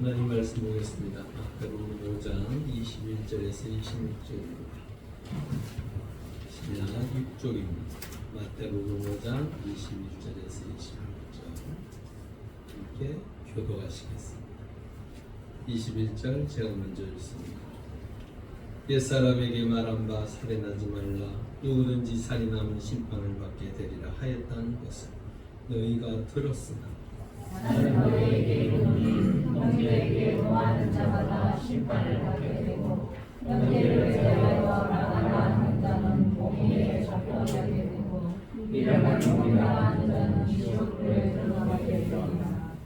하나님 말씀 보겠습니다. 마태복음 5장 21절에서 26절입니다. 신약 6쪽입니다. 마태복음 5장 21절에서 26절 함께 교도하시겠습니다. 21절 제가 먼저 읽습니다. 옛사람에게 말한 바 살인하지 말라. 누구든지 살인하면 심판을 받게 되리라 하였다는 것을 너희가 들었으나 나는 너희에게 이르노니 형제에게 노하는 자마다 심판을 받게 되고 형제를 제어하여 나가라 하는 자는 공의에 접견하게 되고 미련한 놈이라 하는 자는 지옥불에 들어가게 되리라.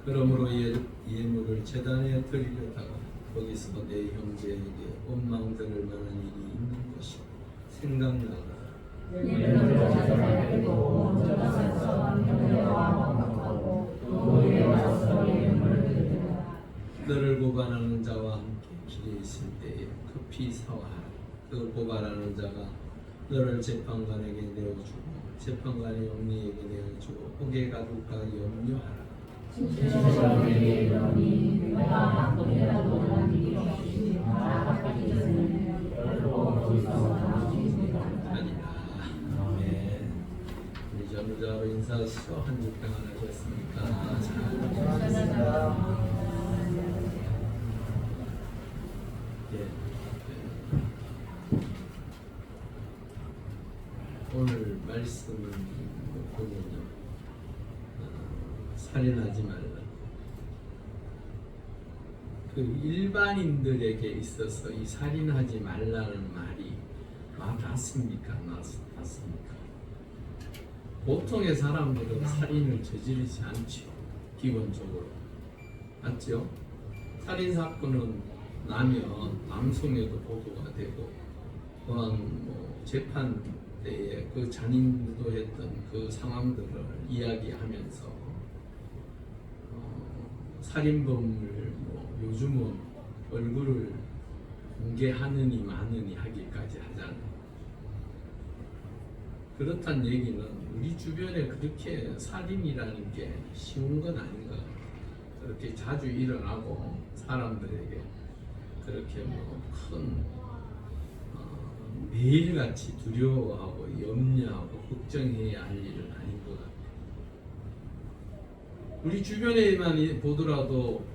그러므로 예물을 제단에 드리려다가 거기서 내 형제에게 원망들을 만한 일이 있는 것이 생각나라. 예물을 제단하고 먼저 가서 형제와 화목하고 또 의에 와서 예물을 드리라. 너를 고발하는 자와 함께 길에 있을 때에 급히 사와하라. 그 고발하는 자가 너를 재판관에게 내어주고 재판관이 영리에게 내어주고 옥에 가둘까 염려하라. 진실로 너희에게 이르노니 내가 한 번이라도 한 일이 없이 나아가기 전에 결코 거기서 나오지 아니라. 아멘. 우리 전우자로 인사하시죠. 한 주 평안하셨습니까? 오늘 말씀을 보면요, 살인하지 말라. 그 일반인들에게 있어서 이 살인하지 말라는 말이 맞습니까? 맞습니까? 보통의 사람들은 살인을 저지르지 않죠. 기본적으로 맞죠? 살인 사건은 나면 방송에도 보도가 되고 또한 재판 때에 그 잔인도 했던 그 상황들을 이야기하면서 살인범을 요즘은 얼굴을 공개하느니 마느니 하기까지 하잖아요. 그렇단 얘기는 우리 주변에 그렇게 살인이라는 게 쉬운 건 아닌 것 같아요. 그렇게 자주 일어나고 사람들에게 그렇게 큰 매일같이 두려워하고 염려하고 걱정해야 할 일은 아닌 것 같아요. 우리 주변에만 보더라도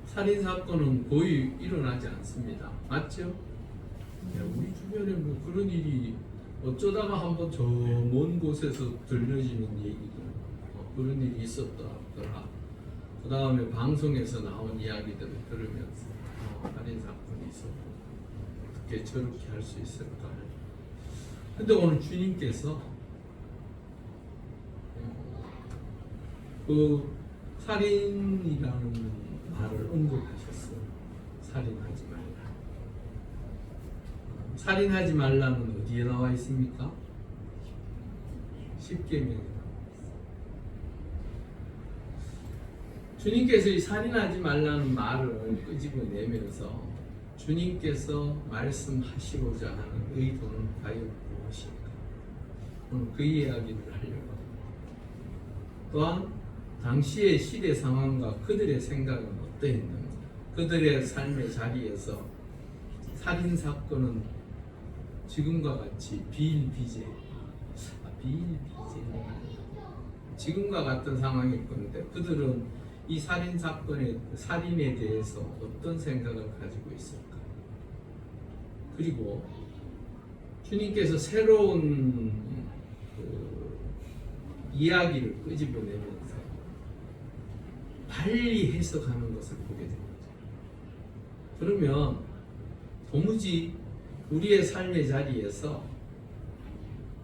살인사건은 거의 일어나지 않습니다. 맞죠? 우리 주변에 그런 일이 어쩌다가 한번 저 먼 곳에서 들려지는 얘기들, 그런 일이 있었더라. 그 다음에 방송에서 나온 이야기들을 들으면서 살인사건이 있었고 어떻게 저렇게 할 수 있을까. 근데 오늘 주님께서 그 살인이라는 말을 언급하셨어요. 살인하지 말라. 살인하지 말라는 어디에 나와 있습니까? 십계명에 나와 있어요. 주님께서 이 살인하지 말라는 말을 끄집어내면서 주님께서 말씀하시고자 하는 의도는 과연 무엇일까? 오늘 그 이야기를 하려고 합니다. 또한 당시의 시대 상황과 그들의 생각은 어떠했는가? 그들의 삶의 자리에서 살인 사건은 지금과 같이 비일비재, 지금과 같은 상황일 건데 그들은 이 살인 사건의 살인에 대해서 어떤 생각을 가지고 있을까? 그리고 주님께서 새로운 이야기를 끄집어내면서 달리 해석하는 것을 보게 됩니다. 그러면 도무지 우리의 삶의 자리에서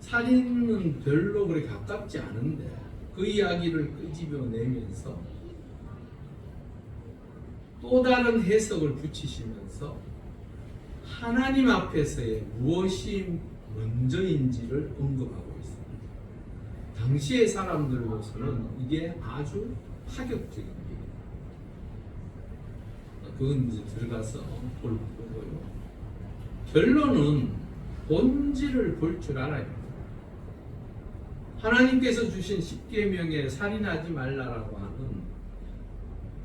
살인은 별로 그렇게 가깝지 않은데 그 이야기를 끄집어내면서 또 다른 해석을 붙이시면서 하나님 앞에서의 무엇이 먼저인지를 언급하고 있습니다. 당시의 사람들로서는 이게 아주 파격적인 일이에요. 그건 이제 들어가서 볼 거고요. 결론은 본질을 볼 줄 알아야 돼요. 하나님께서 주신 십계명에 살인하지 말라라고 하는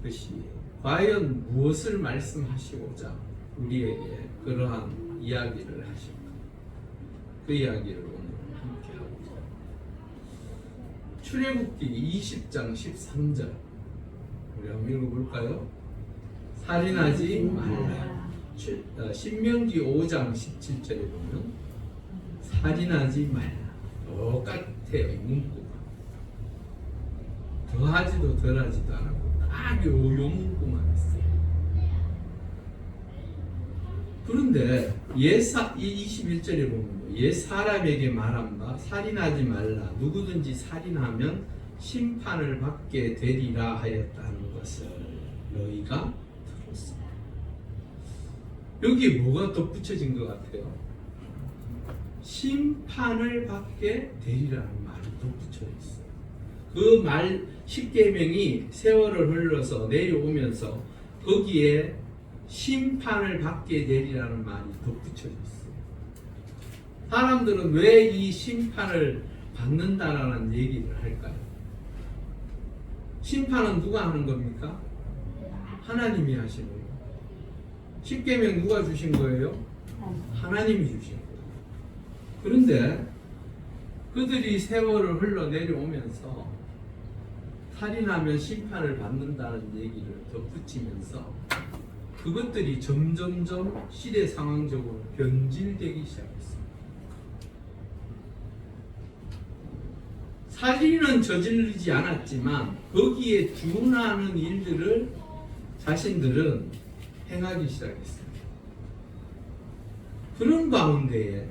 것이 과연 무엇을 말씀하시고자 우리에게 그러한 이야기를 하실까? 그 이야기를 오늘 함께 하고자. 출애굽기 20장 13절 우리 한번 읽어볼까요? 살인하지 말라. 신명기 5장 17절에 보면 살인하지 말라. 똑같아요, 이 문구가. 더하지도 덜하지도 않고 딱 요 문구만 있어요. 그런데 이 21절에 보면 옛 사람에게 말한 바 살인하지 말라. 누구든지 살인하면 심판을 받게 되리라 하였다는 것을 너희가 들었습니다. 여기 뭐가 덧붙여진 것 같아요? 심판을 받게 되리라는 말이 덧붙여 있어요. 그 말 십계명이 세월을 흘러서 내려오면서 거기에 심판을 받게 되리라는 말이 덧붙여 있어요. 사람들은 왜 이 심판을 받는다라는 얘기를 할까요? 심판은 누가 하는 겁니까? 하나님이 하시는 거예요. 십계명 누가 주신 거예요? 하나님이 주신 거예요. 그런데 그들이 세월을 흘러 내려오면서 살인하면 심판을 받는다는 얘기를 덧붙이면서 그것들이 점점점 시대 상황적으로 변질되기 시작했습니다. 살인은 저지르지 않았지만 거기에 준하는 일들을 자신들은 행하기 시작했습니다. 그런 가운데에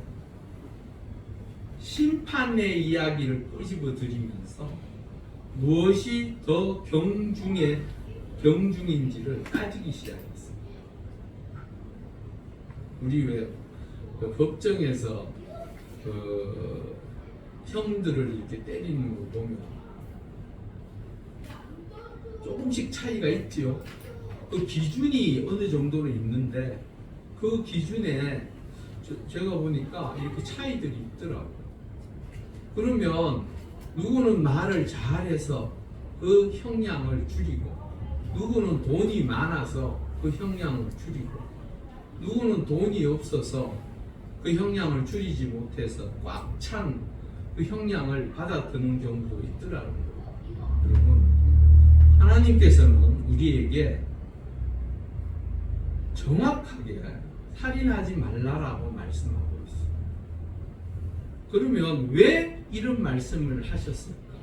심판의 이야기를 꼬집어 드리면서 무엇이 더 경중인지를 따지기 시작했습니다. 우리 왜 법정에서 형들을 이렇게 때리는 거 보면 조금씩 차이가 있지요. 그 기준이 어느 정도는 있는데 그 기준에 제가 보니까 이렇게 차이들이 있더라고요. 그러면 누구는 말을 잘해서 그 형량을 줄이고, 누구는 돈이 많아서 그 형량을 줄이고, 누구는 돈이 없어서 그 형량을 줄이지 못해서 꽉 찬 그 형량을 받아드는 경우도 있더라고요. 여러분, 하나님께서는 우리에게 정확하게 살인하지 말라라고 말씀하고 있어요. 그러면 왜 이런 말씀을 하셨을까?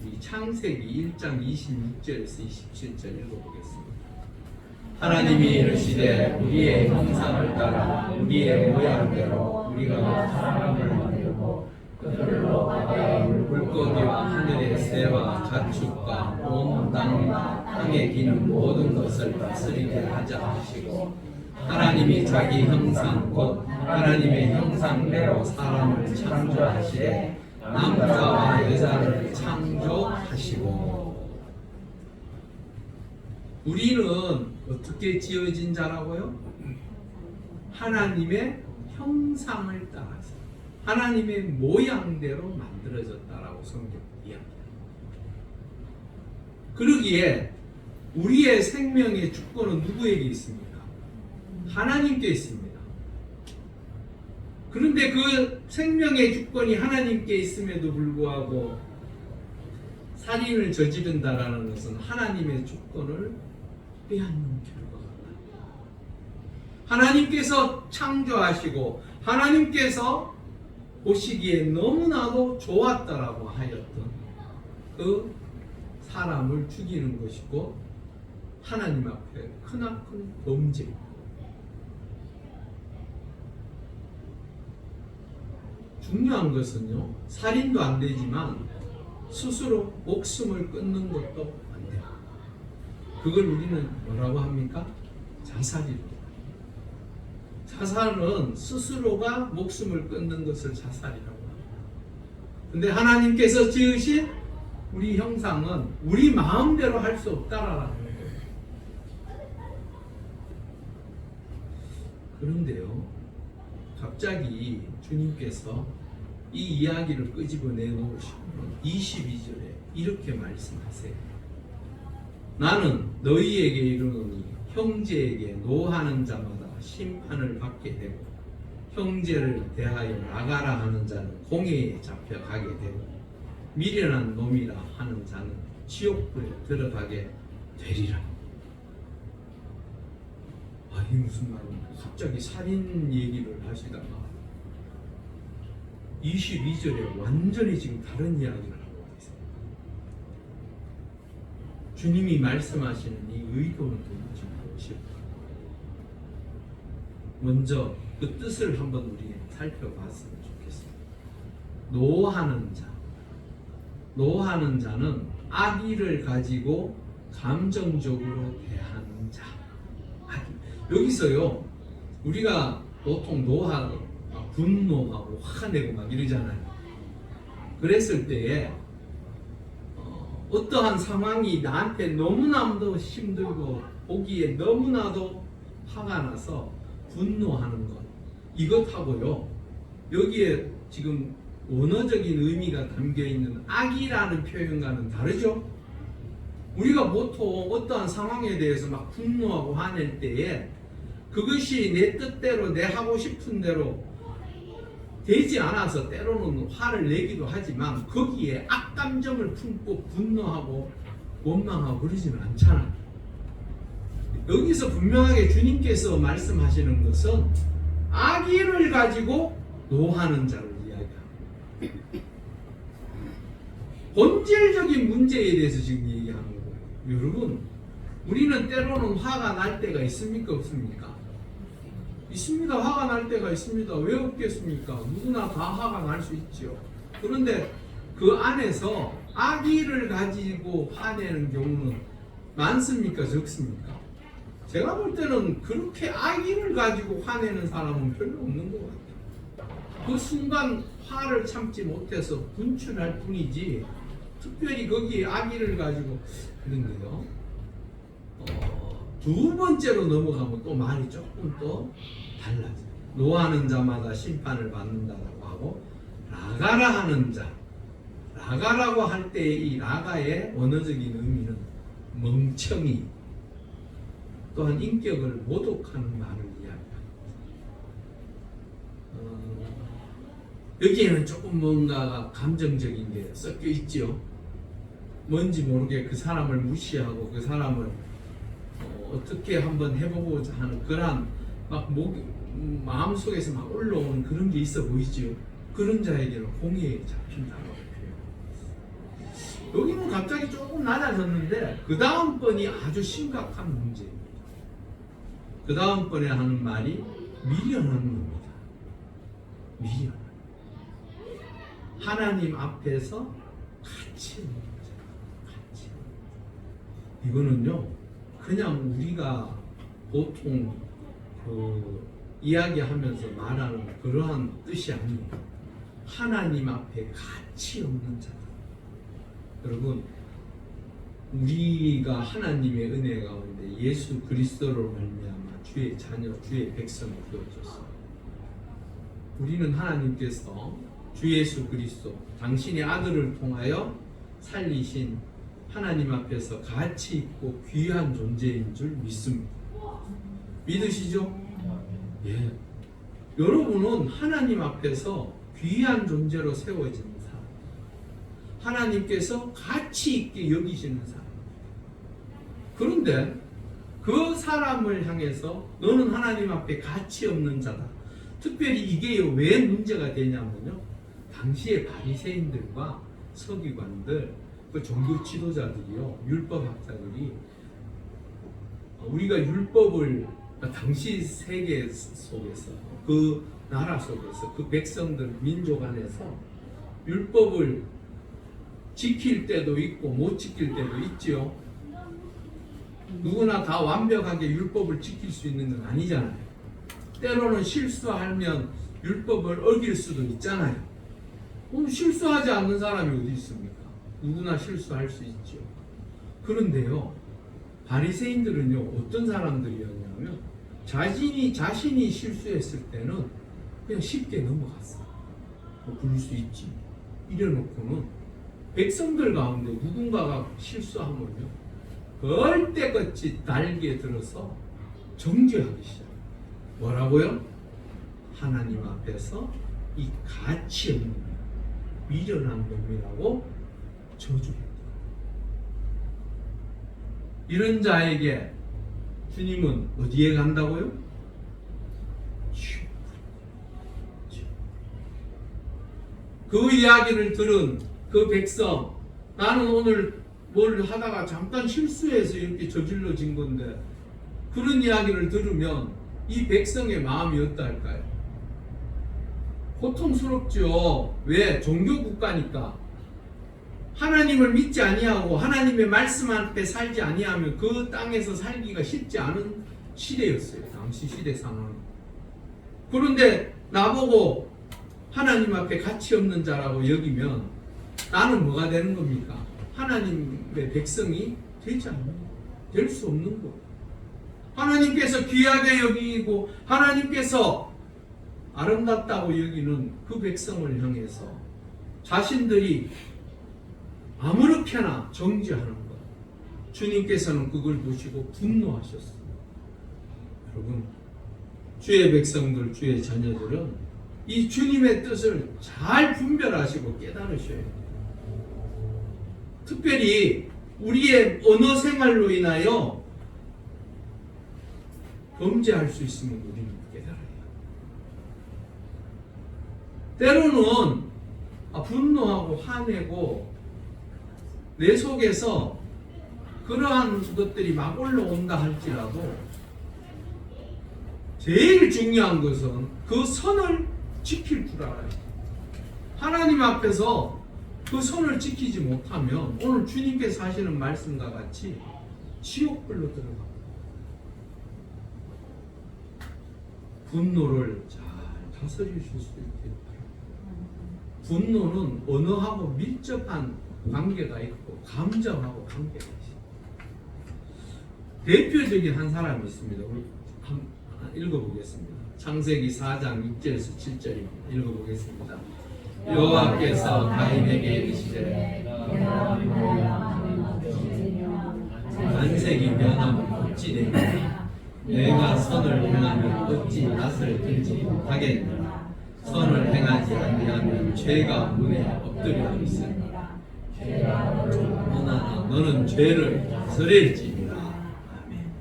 이 창세기 1장 26절에서 27절 읽어보겠습니다. 하나님이 이르시되 우리의 형상을 따라 우리의 모양대로 우리가 사람을 만들고 그들로 바다의 물고기와 하늘의 새와 가축과 온 땅과 땅에 기는 모든 것을 다스리게 하자 하시고 하나님이 자기 형상 곧 하나님의 형상대로 사람을 창조하시되 남자와 여자를 창조하시고. 우리는 어떻게 지어진 자라고요? 하나님의 형상을 따라서 하나님의 모양대로 만들어졌다라고 성경 이야기합니다. 그러기에 우리의 생명의 주권은 누구에게 있습니까? 하나님께 있습니다. 그런데 그 생명의 주권이 하나님께 있음에도 불구하고 살인을 저지른다라는 것은 하나님의 주권을 빼앗는 결과가 하나님께서 창조하시고 하나님께서 보시기에 너무나도 좋았다라고 하였던 그 사람을 죽이는 것이고 하나님 앞에 크나큰 범죄입니다. 중요한 것은요, 살인도 안 되지만 스스로 목숨을 끊는 것도 안 돼요. 그걸 우리는 뭐라고 합니까? 자살이라고. 자살은 스스로가 목숨을 끊는 것을 자살이라고 합니다. 근데 하나님께서 지으신 우리 형상은 우리 마음대로 할 수 없다라는 거예요. 그런데요, 갑자기 주님께서 이 이야기를 끄집어내 놓으시면 22절에 이렇게 말씀하세요. 나는 너희에게 이르노니 형제에게 노하는 자마다 심판을 받게 되고 형제를 대하여 나가라 하는 자는 공회에 잡혀가게 되고 미련한 놈이라 하는 자는 지옥불에 들어가게 되리라. 아, 이게 무슨 말입니까? 갑자기 살인 얘기를 하시다가 22절에 완전히 지금 다른 이야기를 하고 계세요. 주님이 말씀하시는 이 의도는 도대체 무엇일까? 먼저 그 뜻을 한번 우리 살펴봤으면 좋겠습니다. 노하는 자. 노하는 자는 악의를 가지고 감정적으로 대하는 자. 여기서요, 우리가 보통 노하고 분노하고 화내고 막 이러잖아요. 그랬을 때에 어떠한 상황이 나한테 너무나도 힘들고 보기에 너무나도 화가 나서 분노하는 것, 이것하고요, 여기에 지금 원어적인 의미가 담겨있는 악이라는 표현과는 다르죠? 우리가 보통 어떠한 상황에 대해서 막 분노하고 화낼 때에 그것이 내 뜻대로 내 하고 싶은 대로 되지 않아서 때로는 화를 내기도 하지만 거기에 악감정을 품고 분노하고 원망하고 그러지는 않잖아요. 여기서 분명하게 주님께서 말씀하시는 것은 악의를 가지고 노하는 자를 이야기합니다. 본질적인 문제에 대해서 지금 얘기하는 거예요. 여러분, 우리는 때로는 화가 날 때가 있습니까? 없습니까? 있습니다. 화가 날 때가 있습니다. 왜 없겠습니까? 누구나 다 화가 날 수 있죠. 그런데 그 안에서 악의를 가지고 화내는 경우는 많습니까? 적습니까? 제가 볼 때는 그렇게 악의를 가지고 화내는 사람은 별로 없는 것 같아요. 그 순간 화를 참지 못해서 분출할 뿐이지 특별히 거기에 악의를 가지고 그런데요. 두 번째로 넘어가면 또 말이 조금 또 달라져요. 노하는 자마다 심판을 받는다라고 하고 라가라 하는 자, 라가라고 할 때 이 라가의 언어적인 의미는 멍청이 또한 인격을 모독하는 말을 이야기합니다. 여기에는 조금 뭔가 감정적인 게 섞여 있죠. 뭔지 모르게 그 사람을 무시하고 그 사람을 어떻게 한번 해보고자 하는 그런 막 마음속에서 막 올라오는 그런 게 있어 보이죠. 그런 자에게는 공의에 잡힌다고 해요. 여기는 갑자기 조금 낮아졌는데 그 다음번이 아주 심각한 문제입니다. 그 다음번에 하는 말이 미련한 놈이다. 미련. 하나님 앞에서 가치 없는 자. 가치. 이거는요, 그냥 우리가 보통 이야기하면서 말하는 그러한 뜻이 아닙니다. 하나님 앞에 가치 없는 자다. 여러분, 우리가 하나님의 은혜 가운데 예수 그리스도로 말미암아 주의 자녀, 주의 백성이 되어졌습니다. 우리는 하나님께서 주 예수 그리스도, 당신의 아들을 통하여 살리신 하나님 앞에서 가치 있고 귀한 존재인 줄 믿습니다. 믿으시죠? 예. 여러분은 하나님 앞에서 귀한 존재로 세워진 사람, 하나님께서 가치 있게 여기시는 사람. 그런데 그 사람을 향해서 너는 하나님 앞에 가치 없는 자다. 특별히 이게 왜 문제가 되냐면요, 당시의 바리새인들과 서기관들, 그 종교 지도자들이요, 율법학자들이 우리가 율법을 당시 세계 속에서 그 나라 속에서 그 백성들 민족 안에서 율법을 지킬 때도 있고 못 지킬 때도 있지요. 누구나 다 완벽하게 율법을 지킬 수 있는 건 아니잖아요. 때로는 실수하면 율법을 어길 수도 있잖아요. 실수하지 않는 사람이 어디 있습니까? 누구나 실수할 수 있죠. 그런데요, 바리새인들은요, 어떤 사람들이었냐면 자신이 실수했을 때는 그냥 쉽게 넘어갔어요. 뭐 그럴 수 있지. 이래놓고는 백성들 가운데 누군가가 실수하면요 걸때같이 날개에 들어서 정죄하기 시작. 뭐라고요? 하나님 앞에서 이 가치 없는 미련한 놈이라고 저주했다. 이런 자에게 주님은 어디에 간다고요? 그 이야기를 들은 그 백성, 나는 오늘 뭘 하다가 잠깐 실수해서 이렇게 저질러진 건데, 그런 이야기를 들으면 이 백성의 마음이 어떨까요? 고통스럽죠. 왜? 종교국가니까. 하나님을 믿지 아니하고 하나님의 말씀 앞에 살지 아니하면 그 땅에서 살기가 쉽지 않은 시대였어요. 당시 시대 상황. 그런데 나보고 하나님 앞에 가치 없는 자라고 여기면 나는 뭐가 되는 겁니까? 하나님의 백성이 되지 않는, 될 수 없는 거. 하나님께서 귀하게 여기고 하나님께서 아름답다고 여기는 그 백성을 향해서 자신들이 아무렇게나 정죄하는 것. 주님께서는 그걸 보시고 분노하셨어요. 여러분, 주의 백성들, 주의 자녀들은 이 주님의 뜻을 잘 분별하시고 깨달으셔야 돼요. 특별히 우리의 언어 생활로 인하여 범죄할 수 있으면 우리는 깨달아야 해요. 때로는 분노하고 화내고 내 속에서 그러한 것들이 막 올라온다 할지라도 제일 중요한 것은 그 선을 지킬 줄 알아요. 하나님 앞에서 그 선을 지키지 못하면 오늘 주님께서 하시는 말씀과 같이 지옥불로 들어갑니다. 분노를 잘 다스리실 수 있게 바랍니다. 분노는 언어하고 밀접한 관계가 있고 감정하고 관계가 있습니다. 대표적인 한 사람이 있습니다. 우리 읽어보겠습니다. 창세기 4장 6절에서 7절입니다. 읽어보겠습니다. 여호와께서 가인에게 이르시되 안색이 변하면 어찌 되느냐? 내가 선을 행하면 어찌 낯을 들지 못하겠느냐? 선을 행하지 아니하면 죄가 문에 엎드려 있으니라. 그러나 너는 죄를 다스릴지니라. 아멘.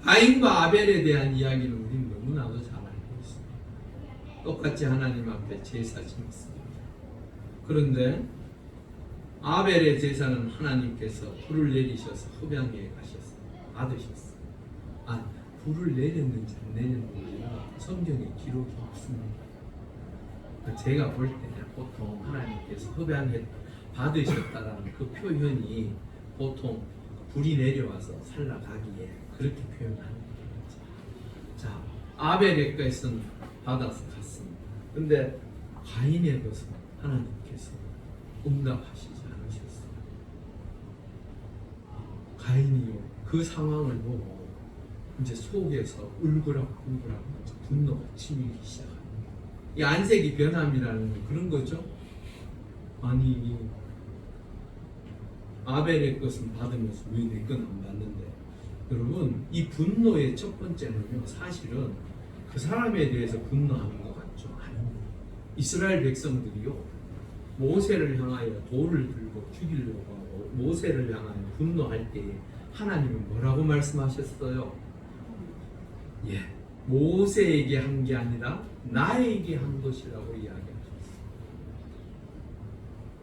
가인과 아벨에 대한 이야기를 우리는 너무나도 잘 알고 있습니다. 똑같이 하나님 앞에 제사 지냈습니다. 그런데 아벨의 제사는 하나님께서 불을 내리셔서 흡양에 가셨어요. 받으셨어요. 불을 내렸는지 안 내렸는지는 성경에 기록이 없습니다. 제가 볼 때는 보통 하나님께서 흡양에 받으셨다라는 그 표현이 보통 불이 내려와서 살라가기에 그렇게 표현하는 거죠. 자, 아벨의 것은 받아서 갔습니다. 근데 가인의 것은 하나님께서 응답하시지 않으셨어요. 가인이요, 그 상황을 보고 이제 속에서 울그락울그락 분노가 치밀기 시작합니다. 이 안색이 변함이라는 건 그런 거죠. 아니, 아벨의 것은 받으면서 왜 내 건 안 받는데? 여러분, 이 분노의 첫 번째는요, 사실은 그 사람에 대해서 분노하는 것 같죠? 아닙니다. 이스라엘 백성들이요, 모세를 향하여 돌을 들고 죽이려고 하고 모세를 향하여 분노할 때에 하나님은 뭐라고 말씀하셨어요? 모세에게 한 게 아니라 나에게 한 것이라고 이야기하셨어요.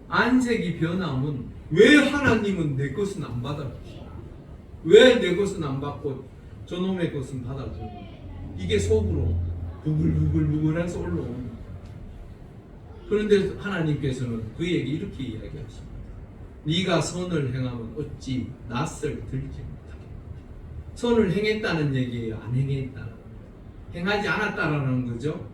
안색이 변함은 왜 하나님은 내 것은 안 받아주시나? 왜 내 것은 안 받고 저놈의 것은 받아주나? 이게 속으로 부글부글부글해서 올라옵니다. 그런데 하나님께서는 그에게 이렇게 이야기하십니다. 네가 선을 행하면 어찌 낯을 들지 못하겠느냐. 선을 행했다는 얘기예요? 안 행했다는 거예요? 행하지 않았다라는 거죠.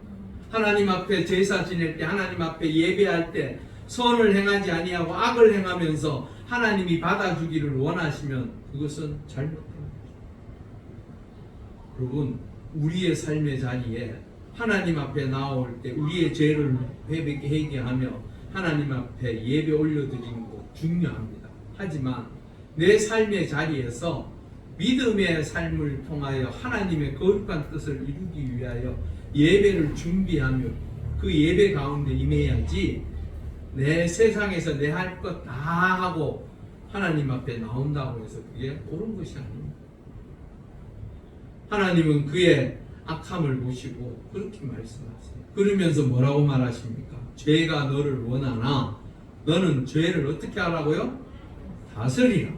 하나님 앞에 제사 지낼 때, 하나님 앞에 예배할 때 선을 행하지 아니하고 악을 행하면서 하나님이 받아주기를 원하시면 그것은 잘못된 거죠. 여러분, 우리의 삶의 자리에 하나님 앞에 나올 때 우리의 죄를 회개하며 하나님 앞에 예배 올려드리는 거 중요합니다. 하지만 내 삶의 자리에서 믿음의 삶을 통하여 하나님의 거룩한 뜻을 이루기 위하여 예배를 준비하며 그 예배 가운데 임해야지, 내 세상에서 내 할 것 다 하고 하나님 앞에 나온다고 해서 그게 옳은 것이 아닙니다. 하나님은 그의 악함을 보시고 그렇게 말씀하세요. 그러면서 뭐라고 말하십니까? 죄가 너를 원하나 너는 죄를 어떻게 하라고요? 다스리라.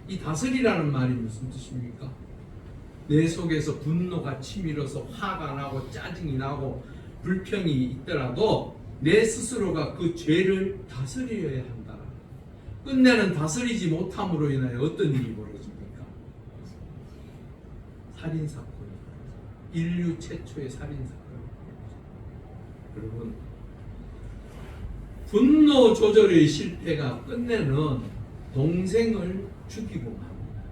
이 다스리라는 말이 무슨 뜻입니까? 내 속에서 분노가 치밀어서 화가 나고 짜증이 나고 불평이 있더라도 내 스스로가 그 죄를 다스려야 한다. 끝내는 다스리지 못함으로 인하여 어떤 일이 벌어집니까? 살인사건. 인류 최초의 살인사건. 여러분, 분노 조절의 실패가 끝내는 동생을 죽이고 맙니다.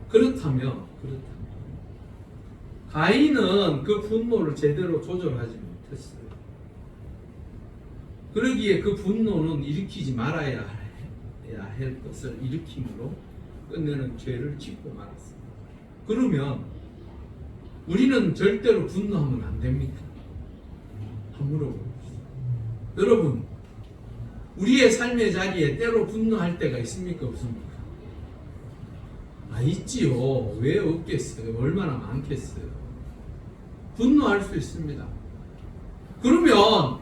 그렇다면 가인은 그 분노를 제대로 조절하지 못했어요. 그러기에 그 분노는 일으키지 말아야 할 것을 일으킴으로 끝내는 죄를 짓고 말았습니다. 그러면 우리는 절대로 분노하면 안 됩니까? 한번 물어봅시다. 여러분, 우리의 삶의 자리에 때로 분노할 때가 있습니까? 없습니까? 있지요. 왜 없겠어요? 얼마나 많겠어요? 분노할 수 있습니다. 그러면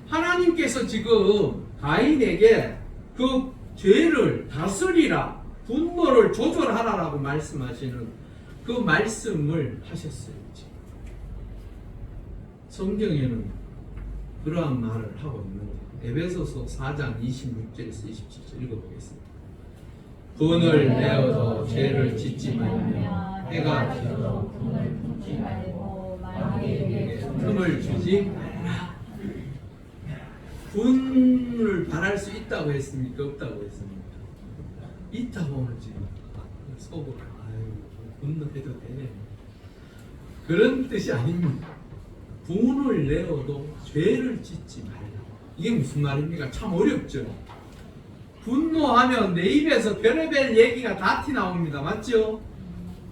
하나님께서 지금 가인에게 그 죄를 다스리라, 분노를 조절하라라고 말씀하시는 그 말씀을 하셨어요. 성경에는 그러한 말을 하고 있는데, 에베소서 4장 26절에서 27절 읽어보겠습니다. 분을 내어도 죄를 짓지 말며 해가 지도록 분을 품지 말고 마귀에게 틈을 주지 말라. 분을 바랄 수 있다고 했습니까? 없다고 했습니까? 있다고 오늘 지금 속으로 분노해도 되네, 그런 뜻이 아닙니다. 분을 내어도 죄를 짓지 말라. 이게 무슨 말입니까? 참 어렵죠. 분노하면 내 입에서 별의별 얘기가 다 튀나옵니다. 맞죠?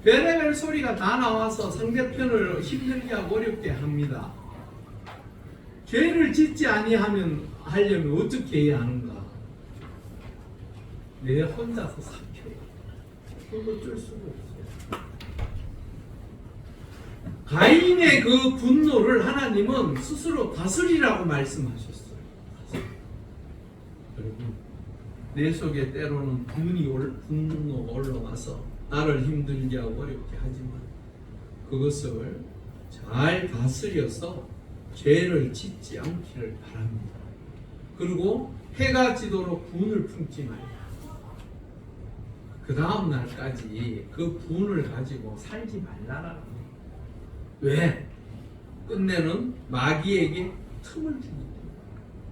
별의별 소리가 다 나와서 상대편을 힘들게 하고 어렵게 합니다. 죄를 짓지 아니하면 하려면 어떻게 해야 하는가? 내 혼자서 삭혀요. 그거 어쩔 수가 없어요. 가인의 그 분노를 하나님은 스스로 다스리라고 말씀하셨어요. 여러분, 내 속에 때로는 분노가 올라와서 나를 힘들게 하고 어렵게 하지만 그것을 잘 다스려서 죄를 짓지 않기를 바랍니다. 그리고 해가 지도록 분을 품지 말라. 그 다음 날까지 그 분을 가지고 살지 말라라는 거예요. 왜? 끝내는 마귀에게 틈을 주기 때문에.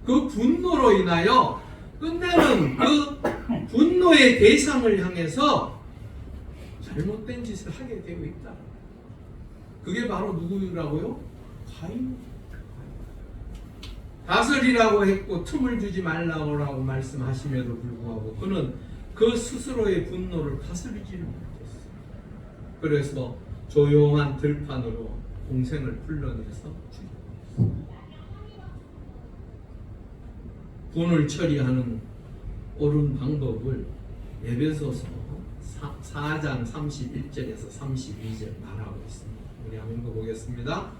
그 분노로 인하여 끝내는 그 분노의 대상을 향해서 잘못된 짓을 하게 되고 있다. 그게 바로 누구라고요? 가인. 다스리라고 했고 틈을 주지 말라고 말씀하심에도 불구하고 그는 그 스스로의 분노를 다스리지를 못했어요. 그래서 조용한 들판으로 동생을 불러내서 죽였어요. 분을 처리하는 옳은 방법을 에베소서 4장 31절에서 32절 말하고 있습니다. 우리 한번 읽어보겠습니다.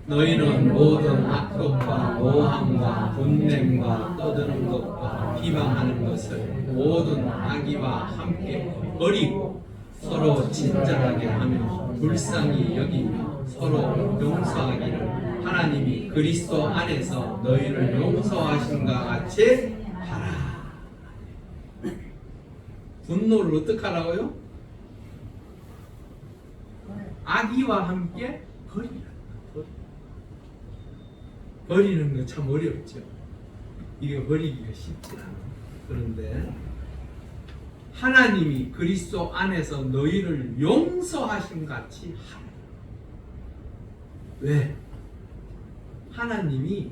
너희는 모든 악독과 노함과 분냄과 떠드는 것과 비방하는 것을 모든 악의와 함께 버리고 서로 친절하게 하며 불쌍히 여기며 서로 용서하기를 하나님이 그리스도 안에서 너희를 용서하신가 같이 하라. 분노를 어떻게 하라고요? 악의와 함께 버리라. 버리는 거 참 어렵죠. 이게 버리기가 쉽지 않아요. 그런데 하나님이 그리스도 안에서 너희를 용서하신 같이 하라. 왜? 하나님이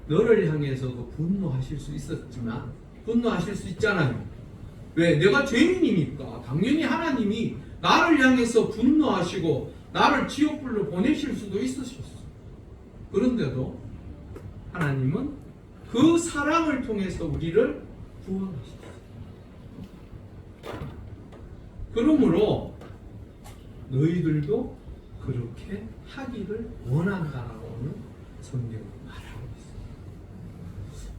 너를 향해서도 분노하실 수 있었지만 분노하실 수 있잖아요. 왜? 내가 죄인이니까 당연히 하나님이 나를 향해서 분노하시고 나를 지옥불로 보내실 수도 있으셨어. 그런데도 하나님은 그 사랑을 통해서 우리를 구원하셨어요. 그러므로 너희들도 그렇게 하기를 원한다라고는 성경이 말하고 있어요.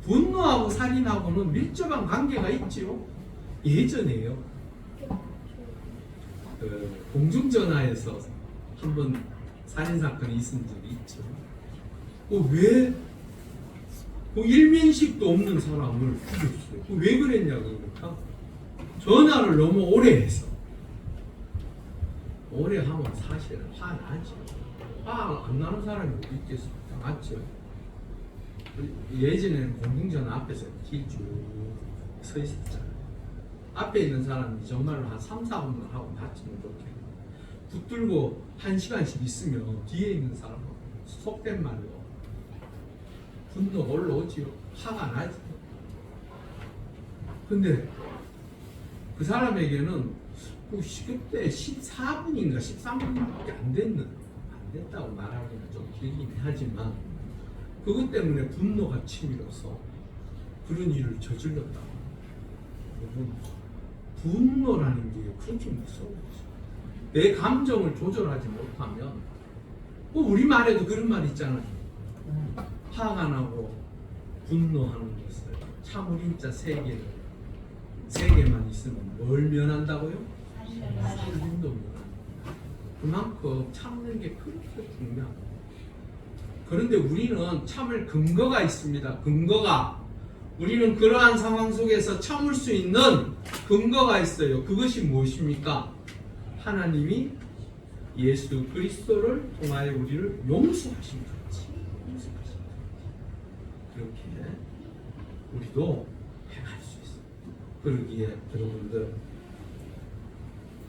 분노하고 살인하고는 밀접한 관계가 있지요. 예전에요. 공중전화에서 한번 살인사건이 있은 적이 있죠. 왜 일면식도 없는 사람을 죽였어요. 왜 그랬냐고 그러니까 전화를 너무 오래 해서. 오래 하면 사실은 화나죠. 화 안 나는 사람이 어디 있겠습니까? 맞죠? 예전에는 공중전화 앞에서 길쭉 서 있었잖아요. 앞에 있는 사람이 정말로 한 3, 4분만 하고 다치면 그렇게 붙들고 1시간씩 있으면 뒤에 있는 사람은 속된 말로 분노가 올라오지요. 화가 나죠. 근데 그 사람에게는 그때 14분인가 13분밖에 안 됐다고 말하기는 좀 길긴 하지만 그것 때문에 분노가 치밀어서 그런 일을 저질렀다. 여러분, 분노라는 게 그렇게 무서워요. 내 감정을 조절하지 못하면 우리말에도 그런 말 있잖아요. 화가 나고 분노하는 것을 참을인자 3개만 있으면 뭘 면한다고요? 살인도 면한다. 그만큼 참는 게 그렇게 중요합니다. 그런데 우리는 참을 근거가 있습니다. 근거가. 우리는 그러한 상황 속에서 참을 수 있는 근거가 있어요. 그것이 무엇입니까? 하나님이 예수 그리스도를 통하여 우리를 용서하신 거지. 그렇게 우리도 행할 수 있어요. 그러기에 여러분들,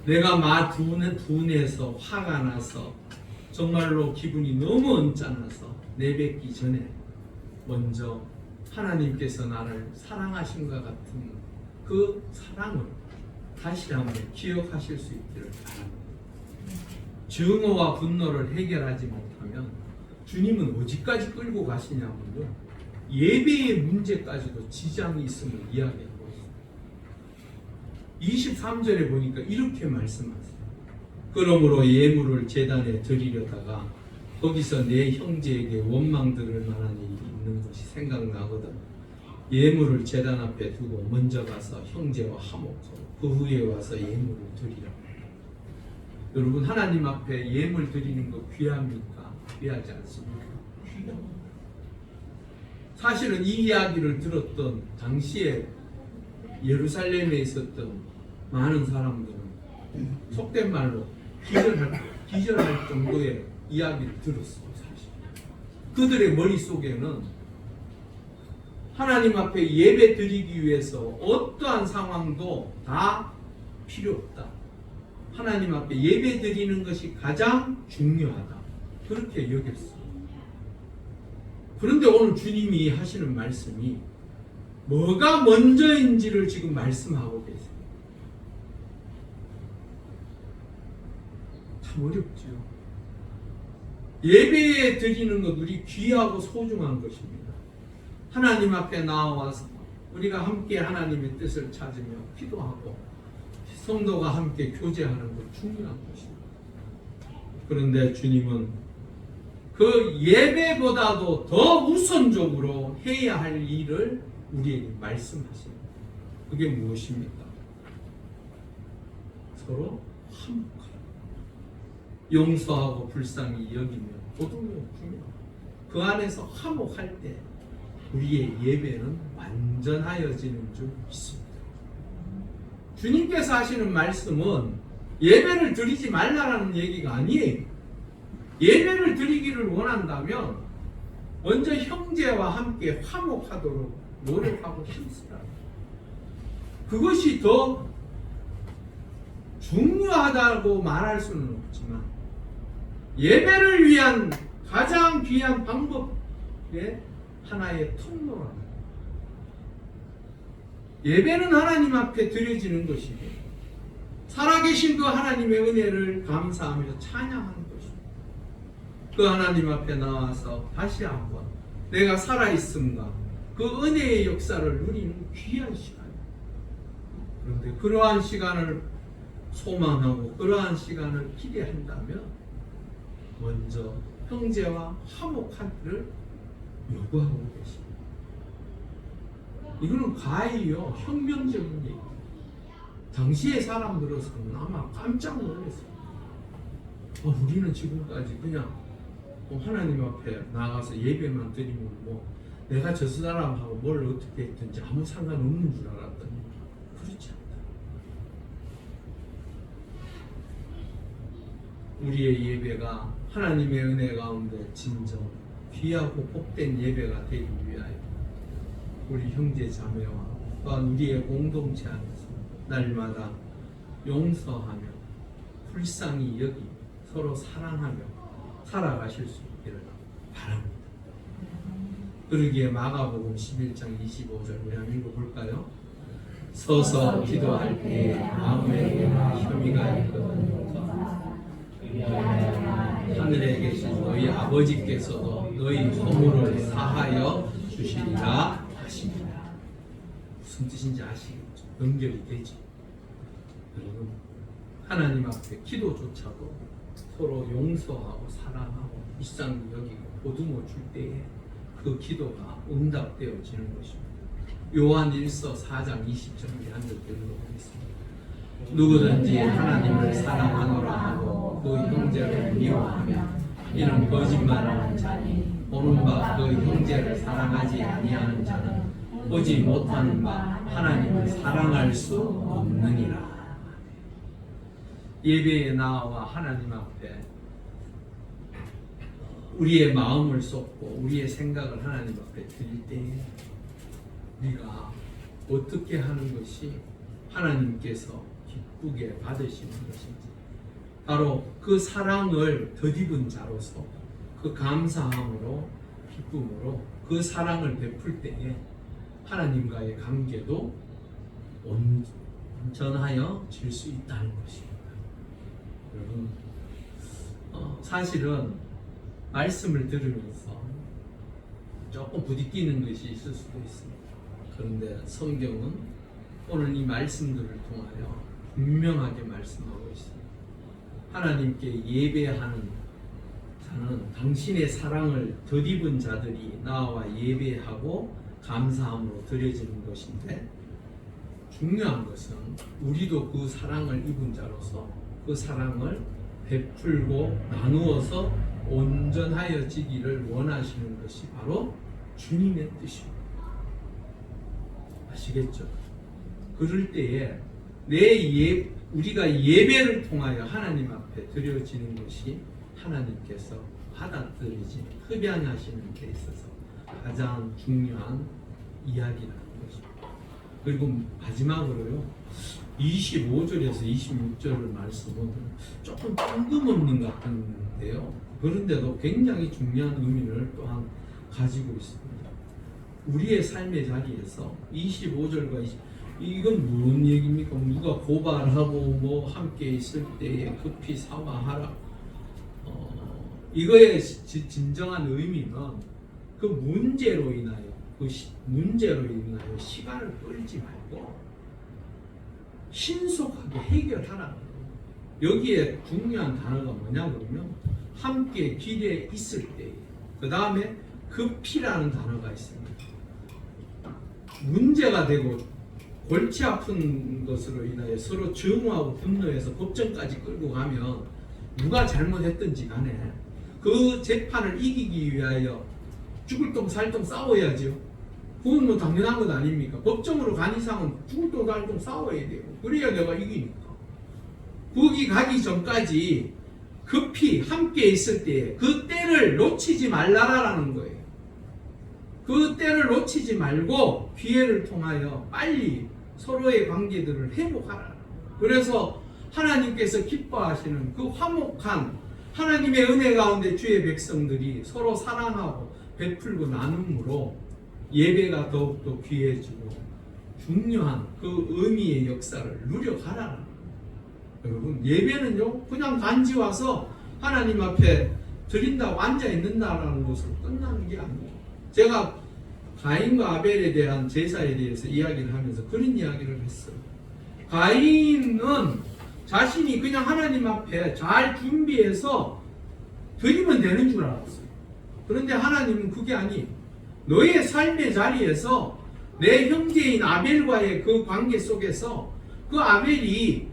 내가 둔해서 화가 나서 정말로 기분이 너무 언짢아서 내뱉기 전에 먼저 하나님께서 나를 사랑하신 것 같은 그 사랑을 다시 한번 기억하실 수 있기를 바랍니다. 증오와 분노를 해결하지 못하면 주님은 어디까지 끌고 가시냐면요, 예배의 문제까지도 지장이 있음을 이야기하고 있습니다. 23절에 보니까 이렇게 말씀하세요. 그러므로 예물을 제단에 드리려다가 거기서 내 형제에게 원망 들을 만한 일이 있는 것이 생각나거든. 예물을 제단 앞에 두고 먼저 가서 형제와 화목하고 그 후에 와서 예물을 드리라. 여러분, 하나님 앞에 예물 드리는 거 귀합니까? 귀하지 않습니까? 귀합니다. 사실은 이 이야기를 들었던 당시에 예루살렘에 있었던 많은 사람들은 속된 말로 기절할 정도의 이야기를 들었어요. 사실 그들의 머릿속에는 하나님 앞에 예배 드리기 위해서 어떠한 상황도 다 필요 없다. 하나님 앞에 예배 드리는 것이 가장 중요하다. 그렇게 여겼어요. 그런데 오늘 주님이 하시는 말씀이 뭐가 먼저인지를 지금 말씀하고 계세요. 참 어렵죠. 예배에 드리는 것 우리 귀하고 소중한 것입니다. 하나님 앞에 나와서 우리가 함께 하나님의 뜻을 찾으며 기도하고 성도가 함께 교제하는 것 중요한 것입니다. 그런데 주님은 그 예배보다도 더 우선적으로 해야 할 일을 우리에게 말씀하십니다. 그게 무엇입니까? 서로 화목하라. 용서하고 불쌍히 여기며 도둑을 주며 그 안에서 화목할 때 우리의 예배는 완전하여지는 줄 믿습니다. 주님께서 하시는 말씀은 예배를 드리지 말라라는 얘기가 아니에요. 예배를 드리기를 원한다면 먼저 형제와 함께 화목하도록 노력하고 힘쓰라. 그것이 더 중요하다고 말할 수는 없지만 예배를 위한 가장 귀한 방법의 하나의 통로라. 예배는 하나님 앞에 드려지는 것이고 살아계신 그 하나님의 은혜를 감사하며 찬양하는 것입니다. 그 하나님 앞에 나와서 다시 한번 내가 살아있음과 그 은혜의 역사를 누리는 귀한 시간입니다. 그런데 그러한 시간을 소망하고 그러한 시간을 기대한다면 먼저 형제와 화목하기를 요구하고 계십니다. 이거는 가히요 혁명적인 얘기. 당시의 사람들로서는 아마 깜짝 놀랐어요. 우리는 지금까지 그냥 하나님 앞에 나가서 예배만 드리면 내가 저 사람하고 뭘 어떻게 했든지 아무 상관없는 줄 알았더니 그렇지 않다. 우리의 예배가 하나님의 은혜 가운데 진정 귀하고 복된 예배가 되기 위하여 우리 형제 자매와 또한 우리의 공동체 안에서 날마다 용서하며 불쌍히 여기 서로 사랑하며 살아가실 수 있기를 바랍니다. 그러기에 마가복음 11장 25절 우리 한번 읽어볼까요? 서서 기도할 때에 아무에게나 혐의가 있거든 하늘에 계신 너희 아버지께서도 너희 허물을 사하여 주시리라 하십니다. 무슨 뜻인지 아시겠죠? 연결이 되지. 여러분 하나님 앞에 기도조차도 서로 용서하고 사랑하고 일상히 여기고 보듬어 줄 때에 그 기도가 응답되어지는 것입니다. 요한 1서 4장 20절 우리 한절 읽어보겠습니다. 누구든지 하나님을 사랑하노라 하고 그 형제를 미워하면 이는 거짓말하는 자니 보는 바 그 형제를 사랑하지 아니하는 자는 보지 못하는 바 하나님을 사랑할 수 없느니라. 예배에 나와 하나님 앞에 우리의 마음을 쏟고 우리의 생각을 하나님 앞에 드릴 때 우리가 어떻게 하는 것이 하나님께서 기쁘게 받으시는 것인지 바로 그 사랑을 덧입은 자로서 그 감사함으로 기쁨으로 그 사랑을 베풀 때에 하나님과의 관계도 온전하여 질 수 있다는 것입니다. 여러분 사실은 말씀을 들으면서 조금 부딪히는 것이 있을 수도 있습니다. 그런데 성경은 오늘 이 말씀들을 통하여 분명하게 말씀하고 있습니다. 하나님께 예배하는 자는 당신의 사랑을 덧입은 자들이 나와 예배하고 감사함으로 드려지는 것인데 중요한 것은 우리도 그 사랑을 입은 자로서 그 사랑을 베풀고 나누어서 온전하여지기를 원하시는 것이 바로 주님의 뜻입니다. 아시겠죠? 그럴 때에 우리가 예배를 통하여 하나님 앞에 드려지는 것이 하나님께서 받아들이지 흡양하시는 데 있어서 가장 중요한 이야기라는 것입니다. 그리고 마지막으로요 25절에서 26절 말씀은 조금 뜬금없는 것 같은데요 그런데도 굉장히 중요한 의미를 또한 가지고 있습니다. 우리의 삶의 자리에서 25절과 20 이건 무슨 얘기입니까? 누가 고발하고 함께 있을 때에 급히 사과하라. 이거의 진정한 의미는 그 문제로 인하여 시간을 끌지 말고 신속하게 해결하라는 거예요. 여기에 중요한 단어가 뭐냐 그러면 함께 길에 있을 때, 그 다음에 급히라는 단어가 있습니다. 문제가 되고 골치 아픈 것으로 인하여 서로 증오하고 분노해서 법정까지 끌고 가면 누가 잘못했든지 간에 그 재판을 이기기 위하여 죽을 똥 살 똥 싸워야죠. 그건 뭐 당연한 것 아닙니까? 법정으로 간 이상은 죽을 똥 살 똥 싸워야 돼요. 그래야 내가 이기니까. 거기 가기 전까지 급히 함께 있을 때 그 때를 놓치지 말라라는 거예요. 그 때를 놓치지 말고 기회를 통하여 빨리 서로의 관계들을 회복하라. 그래서 하나님께서 기뻐하시는 그 화목한 하나님의 은혜 가운데 주의 백성들이 서로 사랑하고 베풀고 나눔으로 예배가 더욱더 귀해지고 중요한 그 의미의 역사를 누려가라. 여러분, 예배는요 그냥 단지 와서 하나님 앞에 드린다고 앉아있는다라는 것으로 끝나는 게 아니에요. 제가 가인과 아벨에 대한 제사에 대해서 이야기를 하면서 그런 이야기를 했어요. 가인은 자신이 그냥 하나님 앞에 잘 준비해서 드리면 되는 줄 알았어요. 그런데 하나님은 그게 아니에요. 너의 삶의 자리에서 내 형제인 아벨과의 그 관계 속에서 그 아벨이,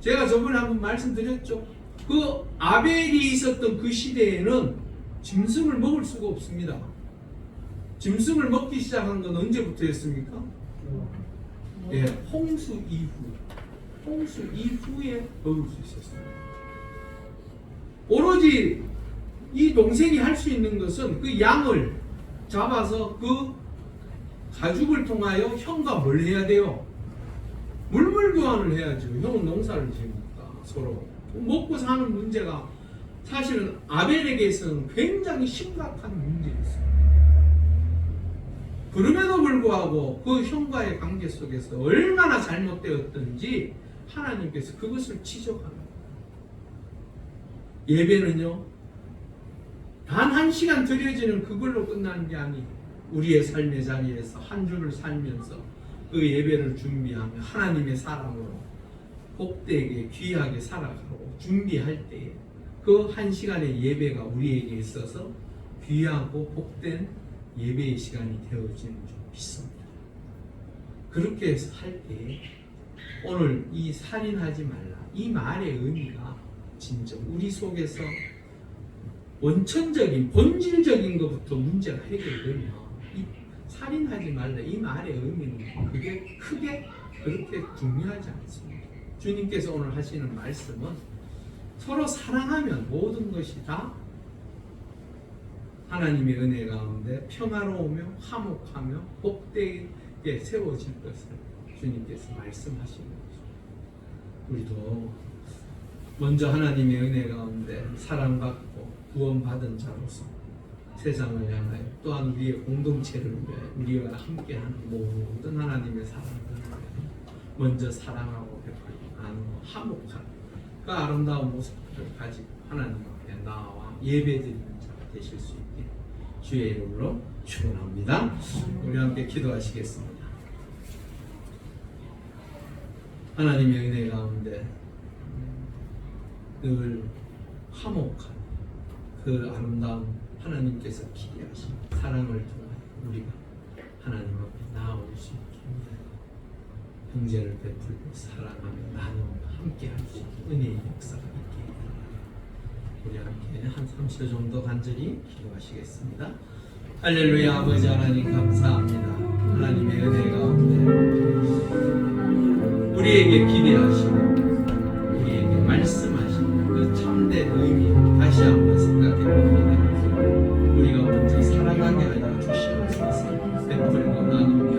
제가 저번에 한번 말씀드렸죠. 그 아벨이 있었던 그 시대에는 짐승을 먹을 수가 없습니다. 짐승을 먹기 시작한 건 언제부터였습니까? 예, 홍수 이후에 먹을 수 있었습니다. 오로지 이 동생이 할 수 있는 것은 그 양을 잡아서 그 가죽을 통하여 형과 뭘 해야 돼요? 물물 교환을 해야죠. 형은 농사를 지으니까 서로 먹고 사는 문제가 사실은 아벨에게서는 굉장히 심각한 문제였어요. 그럼에도 불구하고 그 형과의 관계 속에서 얼마나 잘못되었든지 하나님께서 그것을 지적하는 거예요. 예배는요 단 한 시간 드려지는 그걸로 끝나는 게 아니에요. 우리의 삶의 자리에서 한 주를 살면서 그 예배를 준비하며 하나님의 사랑으로 복되게 귀하게 살아가고 준비할 때에 그 한 시간의 예배가 우리에게 있어서 귀하고 복된 예배의 시간이 되어지는 줄 믿습니다. 그렇게 해서 할 때에 오늘 이 살인하지 말라 이 말의 의미가 진짜 우리 속에서 원천적인 본질적인 것부터 문제가 해결되면 이 살인하지 말라 이 말의 의미는 그게 크게 그렇게 중요하지 않습니다. 주님께서 오늘 하시는 말씀은 서로 사랑하면 모든 것이 다 하나님의 은혜 가운데 평화로우며 화목하며 복되게 세워질 것을 주님께서 말씀하시는 거죠. 우리도 먼저 하나님의 은혜 가운데 사랑받고 구원받은 자로서 세상을 향하여 또한 우리의 공동체를 위하여 우리와 함께하는 모든 하나님의 사람들을 위하여 먼저 사랑하고 베풀고 나누고 화목한 그 아름다운 모습들을 가지고 하나님 앞에 나와 예배드리는 자가 되실 수 있게 주의 이름으로 축원합니다. 우리 함께 기도하시겠습니다. 하나님의 은혜 가운데 늘 화목한 그 아름다운 하나님께서 기대하신 사랑을 통하여 우리가 하나님 앞에 나아올 수 있게 형제를 베풀고 사랑하며 나누며 함께할 수 있는 은혜의 역사가 있게 해달라. 우리 함께 한 30초 정도 간절히 기도하시겠습니다. 할렐루야. 아버지 하나님 감사합니다. 하나님의 은혜 가운데 우리에게 기대하시고 우리에게 말씀하시는 그 참된 의미 다시 한번 생각해 봅니다. 우리가 먼저 사랑하게 하여 주시옵소서. 베풀고 나누며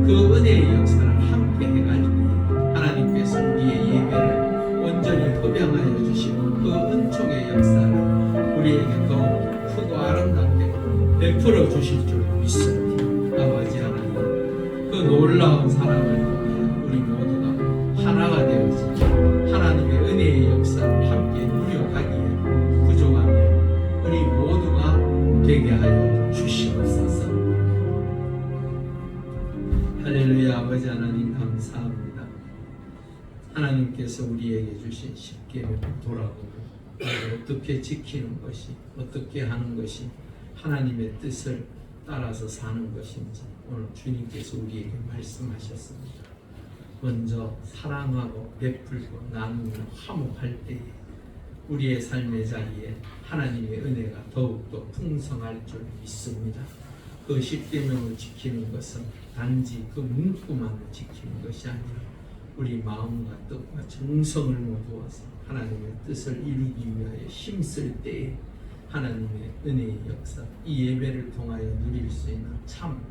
그 은혜의 역사를 함께 해가지고 하나님께서 우리의 예배를 온전히 흡양하여 주시고 그 은총의 역사를 우리에게 더욱 크고 아름답게 베풀어 주실 줄 믿습니다. 아버지 하나님 그 놀라운 사랑을 통해 우리 모두가 하나가 되어지고 하나님의 은혜의 역사를 함께 누려가기에 부족하며 우리 모두가 되게 하여 주시옵소서. 할렐루야. 아버지 하나님 감사합니다. 하나님께서 우리에게 주신 십계명을 돌아보고 어떻게 지키는 것이 어떻게 하는 것이 하나님의 뜻을 따라서 사는 것인지 오늘 주님께서 우리에게 말씀하셨습니다. 먼저 사랑하고 베풀고 나누며 화목할 때에 우리의 삶의 자리에 하나님의 은혜가 더욱더 풍성할 줄 믿습니다. 그 십계명을 지키는 것은 단지 그 문구만을 지키는 것이 아니라 우리 마음과 뜻과 정성을 모두어서 하나님의 뜻을 이루기 위하여 힘쓸 때에 하나님의 은혜의 역사, 이 예배를 통하여 누릴 수 있는 참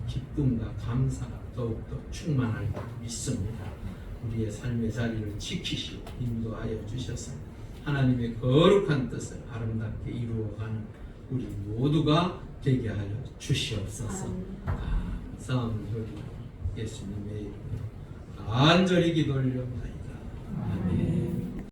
기쁨과 감사가 더욱더 충만할 줄 믿습니다. 우리의 삶의 자리를 지키시고 인도하여 주셔서 하나님의 거룩한 뜻을 아름답게 이루어가는 우리 모두가 되게 하여 주시옵소서. 감사합니다. 예수님의 이름으로 간절히 기도 올려옵나이다.